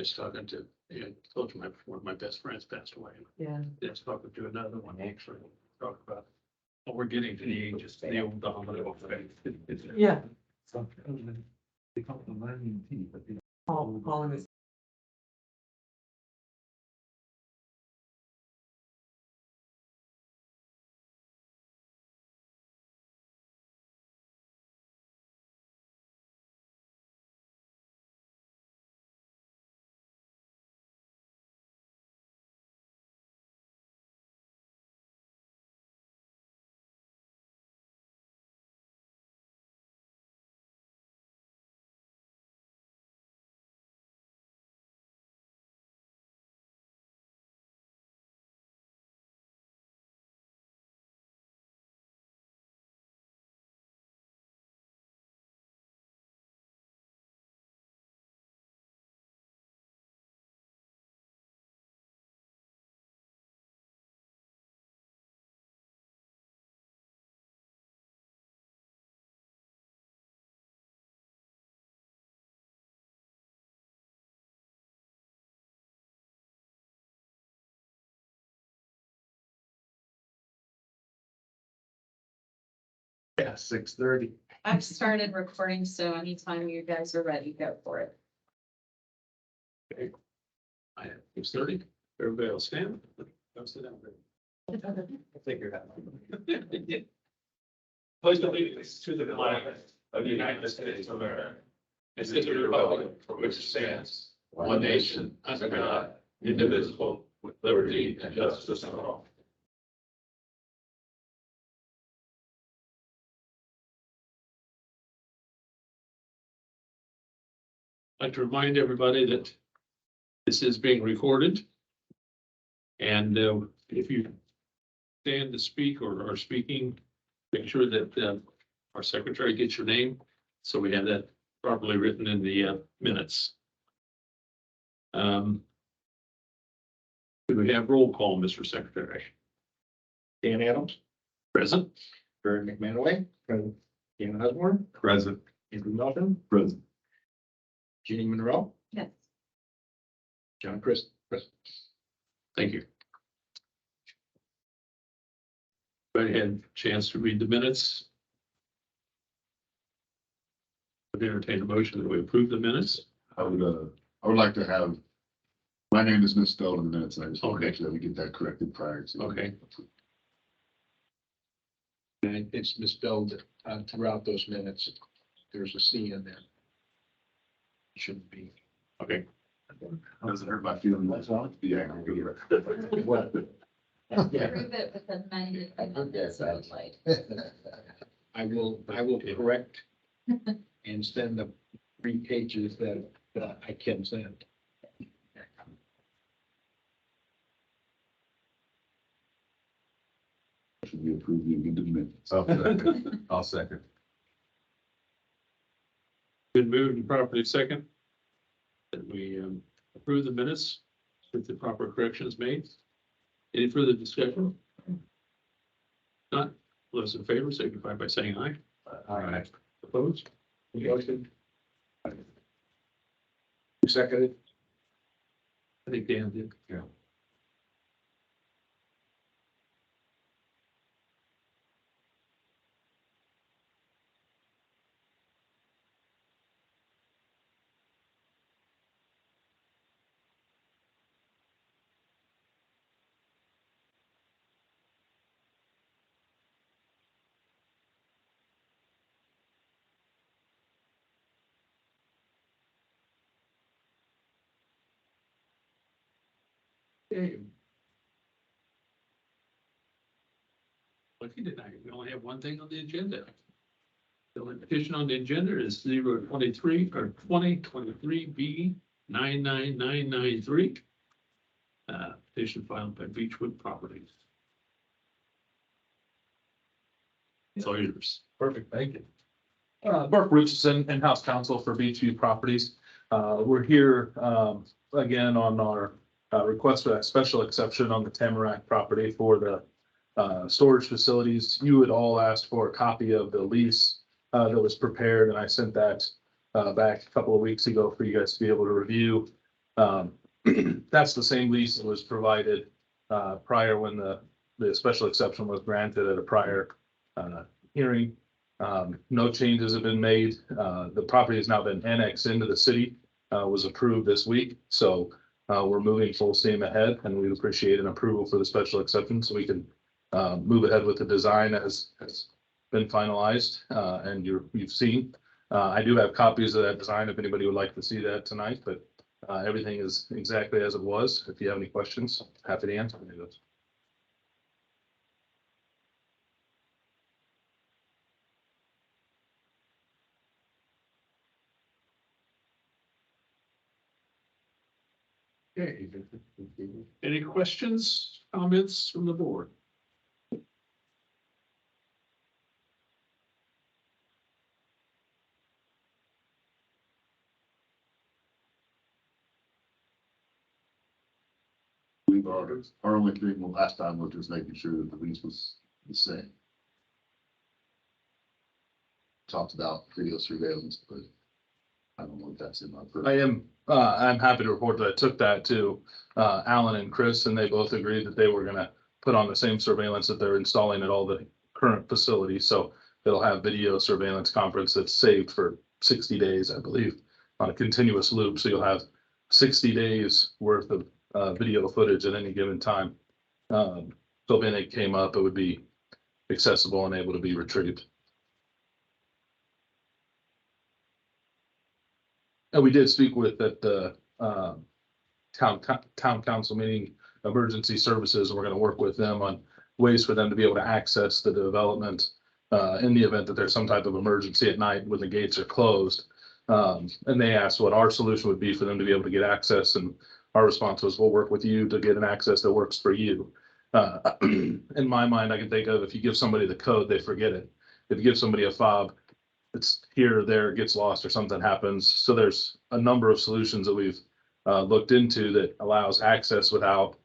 was talking to, I told you one of my best friends passed away. Yeah. Just talking to another one, actually, talk about, well, we're getting to the age of the old domino effect. Yeah. They call it the learning tea, but they Calling is. Yeah, 6:30. I've started recording, so anytime you guys are ready, go for it. I have 6:30, everybody else stand. Go sit down. I'll figure it out. Pledge allegiance to the flag of the United States of America, and to the republic for which it stands, one nation, under God, indivisible, with liberty and justice for all. I'd like to remind everybody that this is being recorded. And if you stand to speak or are speaking, make sure that our secretary gets your name, so we have that properly written in the minutes. Do we have roll call, Mr. Secretary? Dan Adams, Present? Barry McManaway, present. Dan Osborne, Present. Andrew Melton, Present. Jeannie Monroe, Yes. John Chris, present. Thank you. Everybody had a chance to read the minutes? Would entertain a motion that we approve the minutes? I would like to have, my name is misspelled in the minutes, and I just want to Okay. make sure that we get that corrected prior to. Okay. And it's misspelled throughout those minutes. There's a C in there. Shouldn't be. Okay. Doesn't hurt my feelings. Yeah. What? Approve it with amended amendments like. I will correct and send the 3 pages that I can send. Should we approve the amended minutes? I'll second. Been moved and properly second. That we approve the minutes with the proper corrections made. Any further discussion? Not, those in favor signify by saying aye. Aye. Opposed? Motion. You seconded? I think Dan did. Yeah. Okay. Lucky tonight, we only have one thing on the agenda. The only petition on the agenda is 023 or 2023 B 99993. Petition filed by Beachview Properties. It's all yours. Perfect, thank you. Mark Richardson, in-house counsel for Beachview Properties. We're here, again on our request for that special exception on the Tamarack property for the storage facilities. You had all asked for a copy of the lease that was prepared, and I sent that back a couple of weeks ago for you guys to be able to review. That's the same lease that was provided prior when the special exception was granted at a prior hearing. No changes have been made. The property has now been annexed into the city, was approved this week. So we're moving full steam ahead, and we appreciate an approval for the special exception so we can move ahead with the design as has been finalized and you've seen. I do have copies of that design if anybody would like to see that tonight, but everything is exactly as it was. If you have any questions, happy to answer any of those. Okay. Any questions, comments from the board? Our only thing last time was just making sure that the lease was the same. Talked about video surveillance, but I don't know if that's in my. I'm happy to report that I took that to Alan and Chris, and they both agreed that they were gonna put on the same surveillance that they're installing at all the current facilities. So it'll have video surveillance conference that's saved for 60 days, I believe, on a continuous loop. So you'll have 60 days worth of video footage at any given time. So if anything came up, it would be accessible and able to be retrieved. And we did speak with at the town council meeting, emergency services, and we're going to work with them on ways for them to be able to access the development in the event that there's some type of emergency at night when the gates are closed. And they asked what our solution would be for them to be able to get access, and our response was, we'll work with you to get an access that works for you. In my mind, I can think of, if you give somebody the code, they forget it. If you give somebody a fob, it's here or there, it gets lost or something happens. So there's a number of solutions that we've looked into that allows access without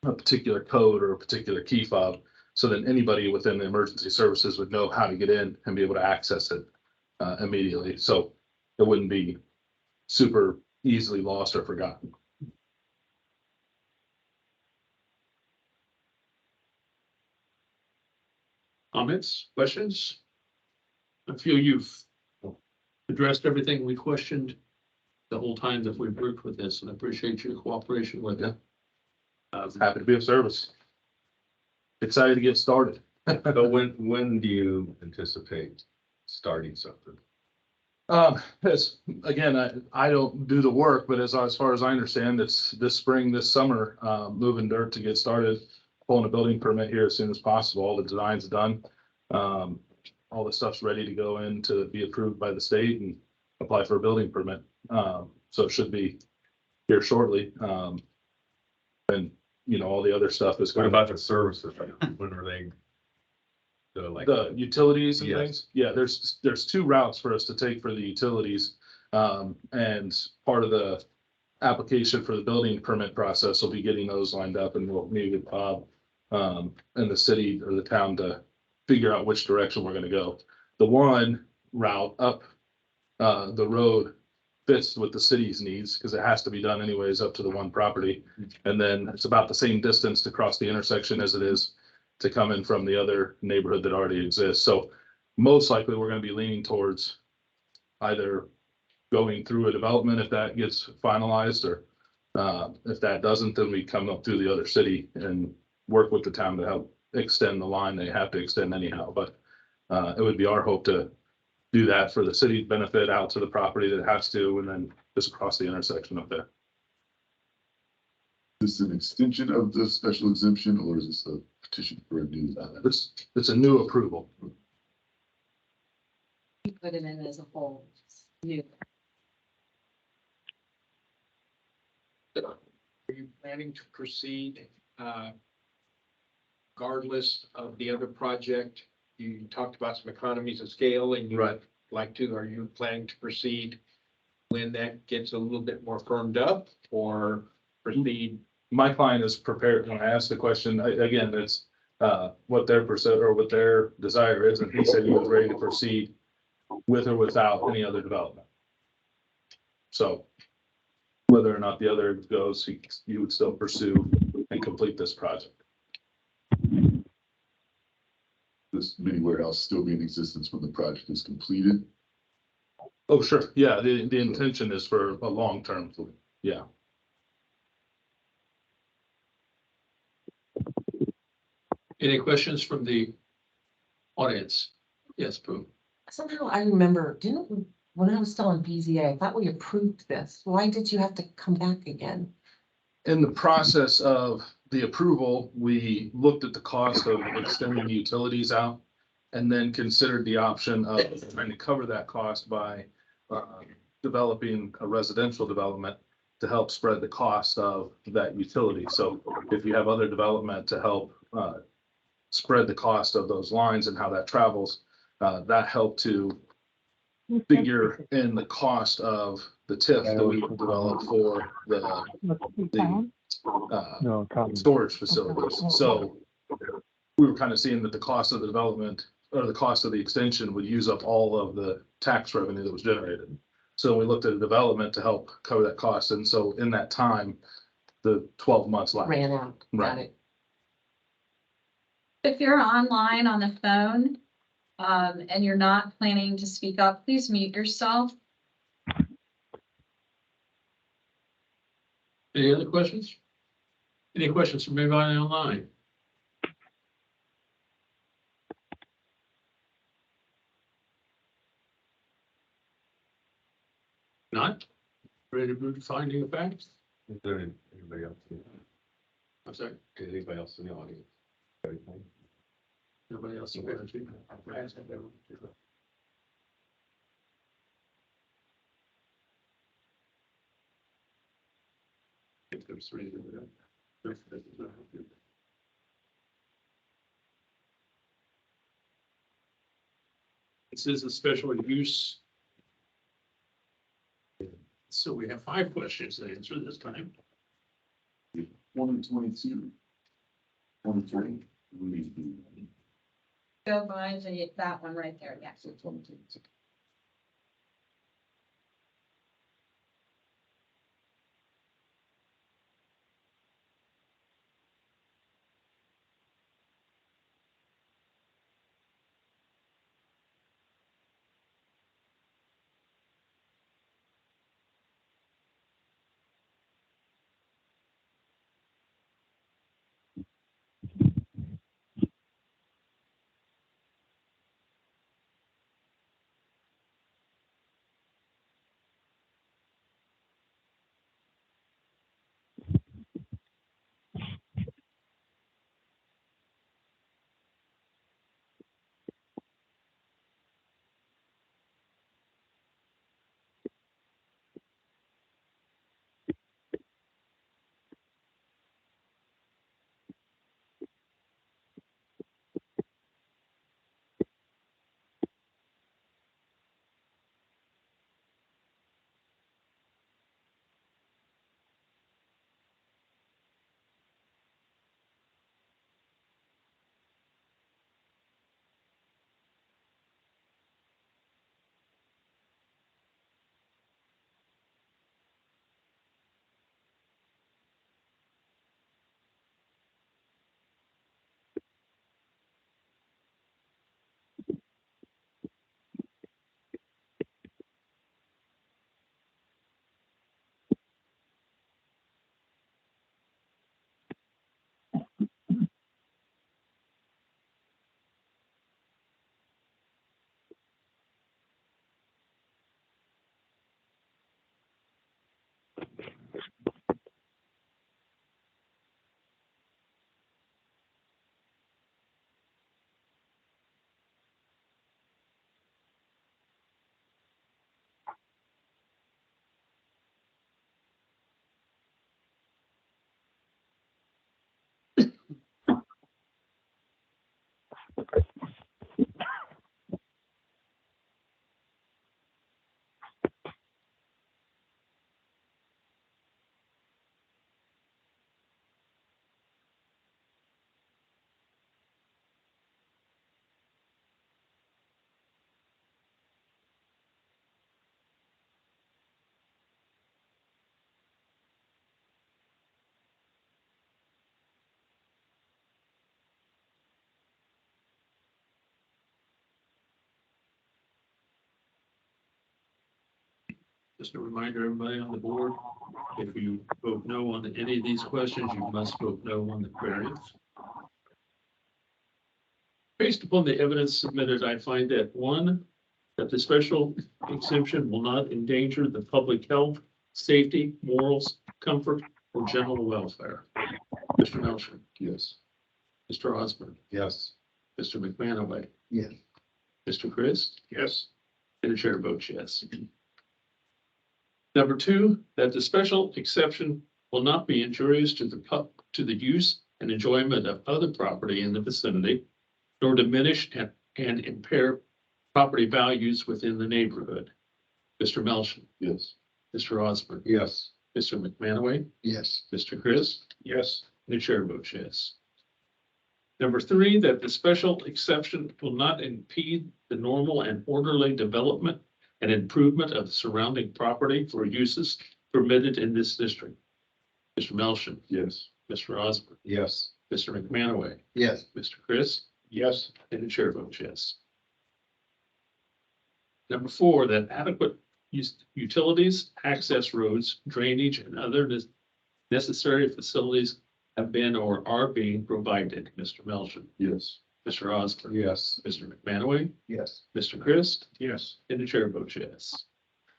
a particular code or a particular key fob, so that anybody within the emergency services would know how to get in and be able to access it immediately. So it wouldn't be super easily lost or forgotten. Comments, questions? I feel you've addressed everything we questioned the whole time that we've worked with this, and I appreciate your cooperation with it. Happy to be of service. Excited to get started. So when do you anticipate starting something? As again, I don't do the work, but as far as I understand, it's this spring, this summer, moving dirt to get started, pulling a building permit here as soon as possible. All the design's done. All the stuff's ready to go in to be approved by the state and apply for a building permit. So it should be here shortly. And you know, all the other stuff is. What about the services? When are they? The utilities and Yes. things? Yeah, there's two routes for us to take for the utilities. And part of the application for the building permit process will be getting those lined up, and we'll meet with Bob and the city or the town to figure out which direction we're gonna go. The one route up the road fits with the city's needs because it has to be done anyways up to the one property. And then it's about the same distance to cross the intersection as it is to come in from the other neighborhood that already exists. So most likely we're gonna be leaning towards either going through a development if that gets finalized, or if that doesn't, then we come up through the other city and work with the town to help extend the line. They have to extend anyhow, but it would be our hope to do that for the city benefit out to the property that has to, and then just cross the intersection up there. Is this an extension of the special exemption, or is this a petition for a new? It's a new approval. You put it in as a whole. You. Are you planning to proceed regardless of the other project? You talked about some economies of scale and you would like to, are you planning to proceed when that gets a little bit more firmed up, or proceed? My client is prepared. When I asked the question, again, it's what their percent or what their desire is, and he said he was ready to proceed with or without any other development. So whether or not the other goes, you would still pursue and complete this project. This mini warehouse still be in existence when the project is completed. Oh, sure. Yeah, the intention is for a long-term, yeah. Any questions from the audience? Yes, Boo. Somehow I remember, when I was still on BZA, I thought we approved this. Why did you have to come back again? In the process of the approval, we looked at the cost of extending the utilities out and then considered the option of trying to cover that cost by developing a residential development to help spread the cost of that utility. So if you have other development to help spread the cost of those lines and how that travels, that helped to figure in the cost of the TIF that we would develop for the storage facilities. So we were kind of seeing that the cost of the development or the cost of the extension would use up all of the tax revenue that was generated. So we looked at a development to help cover that cost. And so in that time, the 12 months left. Ran out. Got it. If you're online on the phone, and you're not planning to speak up, please mute yourself. Any other questions? Any questions from anybody online? Not? Ready to move to finding of facts? Is there anybody else? I'm sorry, Anybody else in the audience? Everything? nobody else? If there's three. This is a special use. So we have 5 questions to answer this time. 122. 23. Go by that one right there, yes. 22. Just a reminder, everybody on the board, if you vote no on any of these questions, you must vote no on the variance. Based upon the evidence submitted, I find that one, that the special exemption will not endanger the public health, safety, morals, comfort, or general welfare. Mr. Melcher, Yes. Mr. Osborne, Yes. Mr. McManaway. Yes. Mr. Chris, Yes. and the chair votes yes. Number two, that the special exception will not be injurious to the use and enjoyment of other property in the vicinity, nor diminish and impair property values within the neighborhood. Mr. Melcher, Yes. Mr. Osborne, Yes. Mr. McManaway, Yes. Mr. Chris, Yes. and the chair votes yes. Number three, that the special exception will not impede the normal and orderly development and improvement of the surrounding property for uses permitted in this district. Mr. Melcher, Yes. Mr. Osborne, Yes. Mr. McManaway, Yes. Mr. Chris, Yes. and the chair votes yes. Number four, that adequate utilities, access roads, drainage, and other necessary facilities have been or are being provided. Mr. Melcher, Yes. Mr. Osborne, Yes. Mr. McManaway, Yes. Mr. Chris, Yes. and the chair votes yes.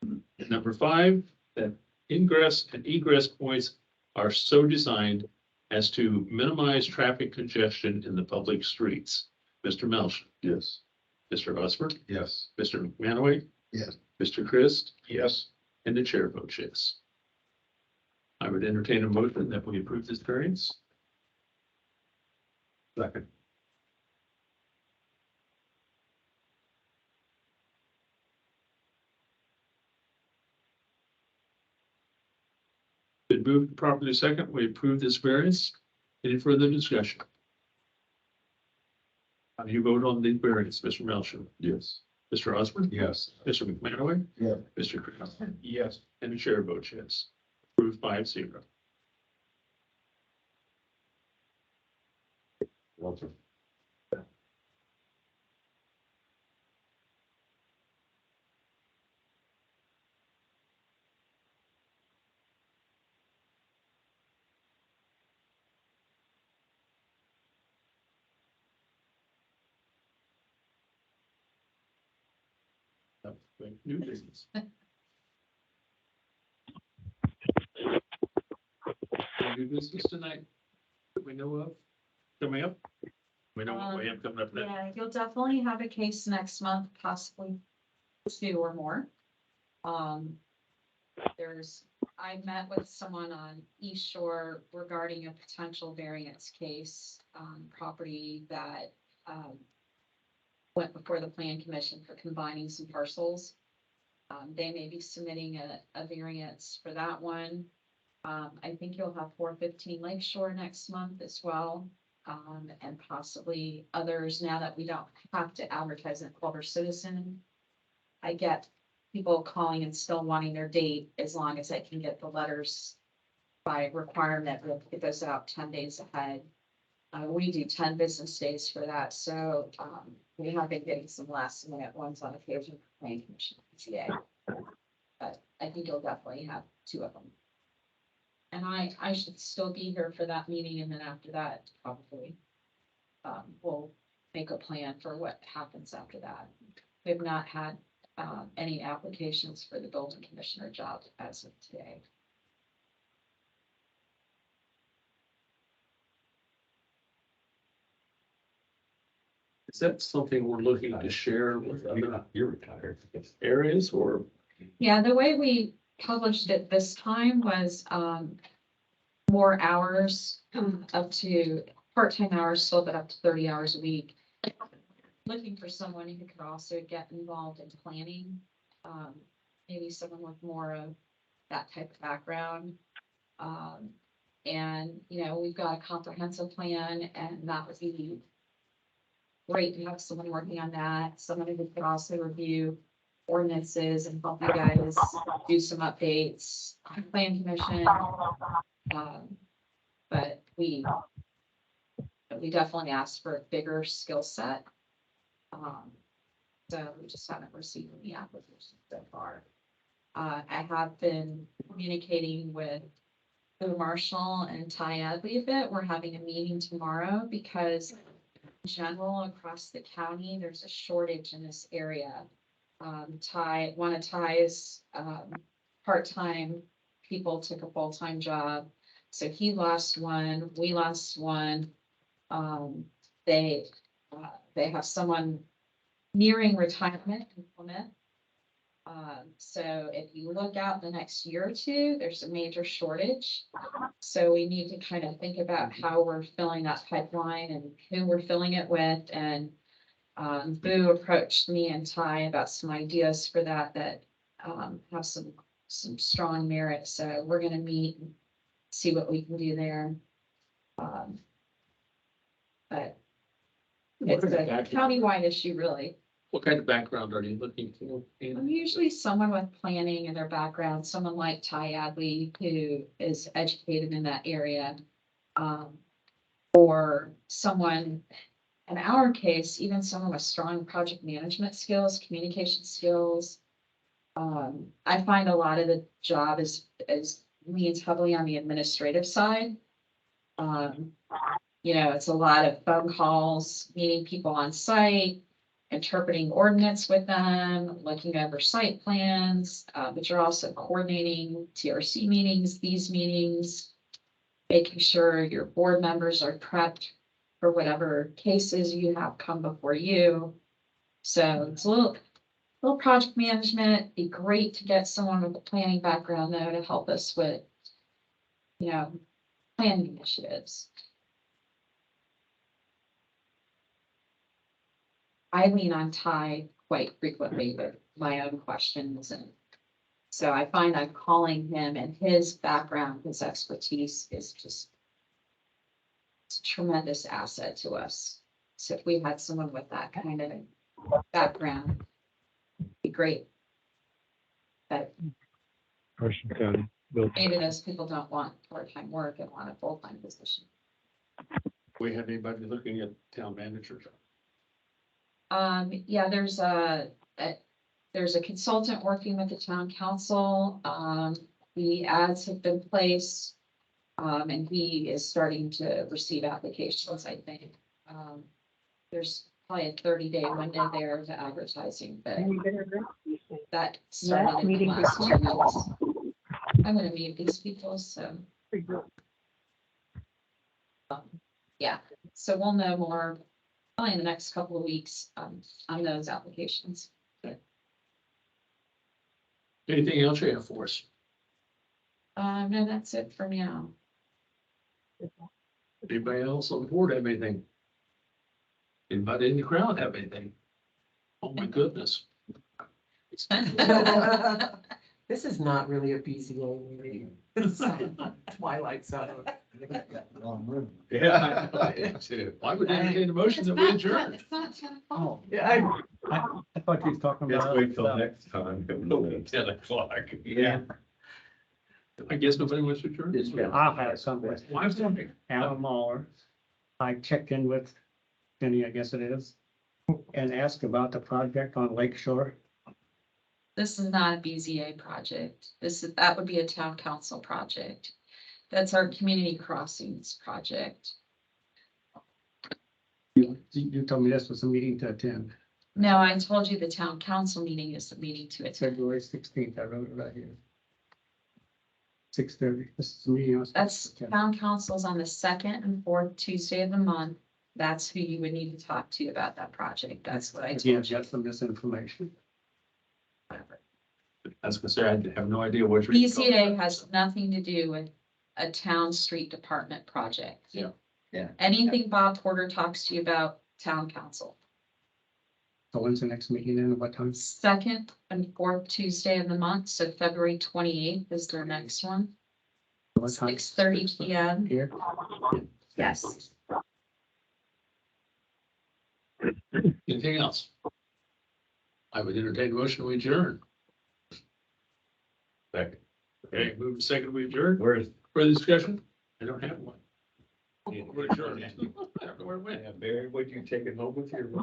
And number five, that ingress and egress points are so designed as to minimize traffic congestion in the public streets. Mr. Melcher, Yes. Mr. Osborne, Yes. Mr. McManaway, Yes. Mr. Chris, Yes. and the chair votes yes. I would entertain a motion that we approve this variance. Second. Been moved properly second, we approve this variance. Any further discussion? How do you vote on the variance, Mr. Melcher? Yes. Mr. Osborne? Yes. Mr. McManaway? Yeah. Mr. Chris? Yes. And the chair votes yes. Approved 5-0. Walter. New business. New business tonight that we know of coming up? We know what we have coming up next. Yeah, you'll definitely have a case next month, possibly two or more. I met with someone on East Shore regarding a potential variance case, property that, went before the plan commission for combining some parcels. They may be submitting a variance for that one. I think you'll have 415 Lakeshore next month as well. And possibly others now that we don't have to advertise in Culver Citizen. I get people calling and still wanting their date as long as I can get the letters by requirement. We'll get those out 10 days ahead. We do 10 business days for that. So we have been getting some last minute ones on occasion for Planning Commission PTA. But I think you'll definitely have two of them. And I should still be here for that meeting, and then after that, probably, we'll make a plan for what happens after that. We have not had, any applications for the building commissioner job as of today. Is that something we're looking to share with other You're retired. areas or? Yeah, the way we published it this time was, more hours, up to part-time hours still, but up to 30 hours a week. Looking for someone who could also get involved in planning, maybe someone with more of that type of background. And, you know, we've got a comprehensive plan, and that would be great to have someone working on that, someone who could also review ordinances and help you guys do some updates on plan commission. But we definitely asked for a bigger skill set. So we just haven't received any applications so far. I have been communicating with the Marshall and Ty Adley a bit. We're having a meeting tomorrow because in general, across the county, there's a shortage in this area. One of Ty's, part-time people took a full-time job. So he lost one, we lost one. They have someone nearing retirement in Plymouth. So if you look out the next year or two, there's a major shortage. So we need to kind of think about how we're filling that pipeline and who we're filling it with. And Boo approached me and Ty about some ideas for that have some strong merit. So we're gonna meet and see what we can do there. But it's a countywide issue, really. What kind of background are you looking for? I'm usually someone with planning in their background, someone like Ty Adley, who is educated in that area. Or someone, in our case, even someone with strong project management skills, communication skills. I find a lot of the job leans heavily on the administrative side. It's a lot of phone calls, meeting people on site, interpreting ordinance with them, looking over site plans, but you're also coordinating TRC meetings, these meetings, making sure your board members are prepped for whatever cases you have come before you. So it's a little project management. Be great to get someone with a planning background though to help us with, planning initiatives. I lean on Ty quite frequently with my own questions, and so I find I'm calling him, and his background, his expertise is just it's a tremendous asset to us. So if we had someone with that kind of background, it'd be great. But maybe those people don't want part-time work and want a full-time position. We have anybody looking at town manager? Yeah, there's a consultant working with the town council. The ads have been placed. And he is starting to receive applications, I think. There's probably a 30-day window there to advertising, but that started in the last 2 weeks. I'm gonna meet these people, so. Yeah, so we'll know more probably in the next couple of weeks on those applications. Anything else you have for us? No, that's it for now. Anybody else on the board have anything? Anybody in the crowd have anything? Oh my goodness. This is not really a BZA meeting. It's Twilight Zone. Yeah. Why would I entertain a motion that we adjourn? It's not 10 o'clock. Yeah, I thought you was talking Let's about. wait till next time. 10:00. Yeah. I guess nobody wants to adjourn. I'll have something. Why is that? Alan Muller. I checked in with Jenny, I guess it is, and asked about the project on Lake Shore. This is not a BZA project. That would be a town council project. That's our community crossings project. You told me this was a meeting to attend, No, I told you the town council meeting is the meeting to attend. February 16th. I wrote it right here. 6:30. This is the meeting. I was That's supposed to attend. town councils on the second and fourth Tuesday of the month. That's who you would need to talk to about that project. That's what I Again, told you. just some misinformation. I was gonna say, I have no idea what you're. BZA has nothing to do with a town street department project. Yeah. Yeah. Anything Bob Porter talks to you about, town council. So when's the next meeting and what time? Second and fourth Tuesday of the month, so February 28th is their next one, What time? 6:30 PM. Here. Yes. Anything else? I would entertain a motion, we adjourn. Second. Okay, move to second, we adjourn. Where's? Further discussion? I don't have one. We're adjourned. I don't know where it went. Barry, would you take it home with you?